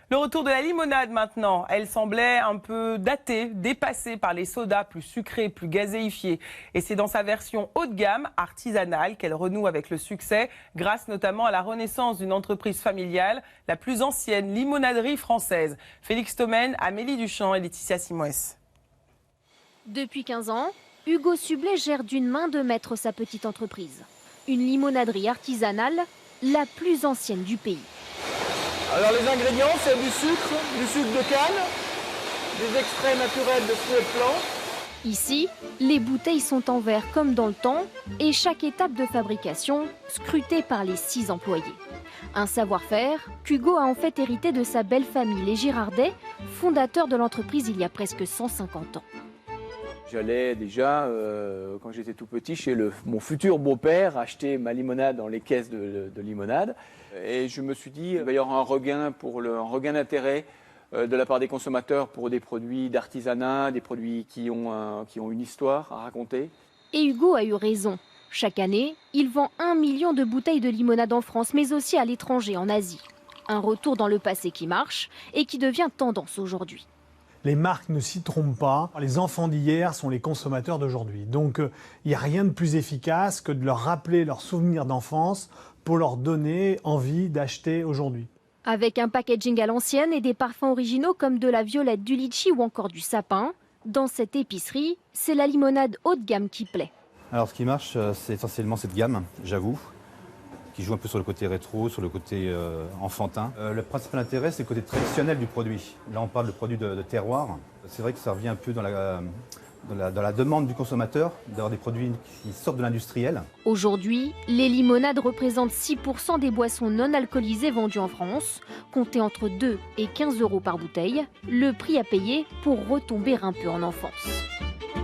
Le retour de la limonade maintenant. Elle semblait un peu datée, dépassée par les sodas plus sucrés, plus gazéifiés. Et c'est dans sa version haut de gamme, artisanale, qu'elle renoue avec le succès, grâce notamment à la renaissance d'une entreprise familiale, la plus ancienne limonaderie française. Félix Tommen, Amélie Duchamp et Laetitia Simoes. Depuis 15 ans, Hugo Sublet gère d'une main de maître sa petite entreprise. Une limonaderie artisanale, la plus ancienne du pays. Alors les ingrédients, c'est du sucre de canne, des extraits naturels de fruits et de plantes. Ici, les bouteilles sont en verre comme dans le temps et chaque étape de fabrication scrutée par les 6 employés. Un savoir-faire qu'Hugo a en fait hérité de sa belle famille, les Girardet, fondateurs de l'entreprise il y a presque 150 ans. J'allais déjà, quand j'étais tout petit, chez mon futur beau-père, acheter ma limonade dans les caisses de limonade. Et je me suis dit, il va y avoir un regain d'intérêt de la part des consommateurs pour des produits d'artisanat, des produits qui ont une histoire à raconter. Et Hugo a eu raison. Chaque année, il vend 1 million de bouteilles de limonade en France, mais aussi à l'étranger, en Asie. Un retour dans le passé qui marche et qui devient tendance aujourd'hui. Les marques ne s'y trompent pas. Les enfants d'hier sont les consommateurs d'aujourd'hui. Donc il n'y a rien de plus efficace que de leur rappeler leurs souvenirs d'enfance pour leur donner envie d'acheter aujourd'hui. Avec un packaging à l'ancienne et des parfums originaux comme de la violette, du litchi ou encore du sapin, dans cette épicerie, c'est la limonade haut de gamme qui plaît. Alors ce qui marche, c'est essentiellement cette gamme, j'avoue, qui joue un peu sur le côté rétro, sur le côté enfantin. Le principal intérêt, c'est le côté traditionnel du produit. Là, on parle de produits de terroir. C'est vrai que ça revient un peu dans la demande du consommateur, d'avoir des produits qui sortent de l'industriel. Aujourd'hui, les limonades représentent 6% des boissons non alcoolisées vendues en France, comptées entre 2 et 15 € par bouteille, le prix à payer pour retomber un peu en enfance.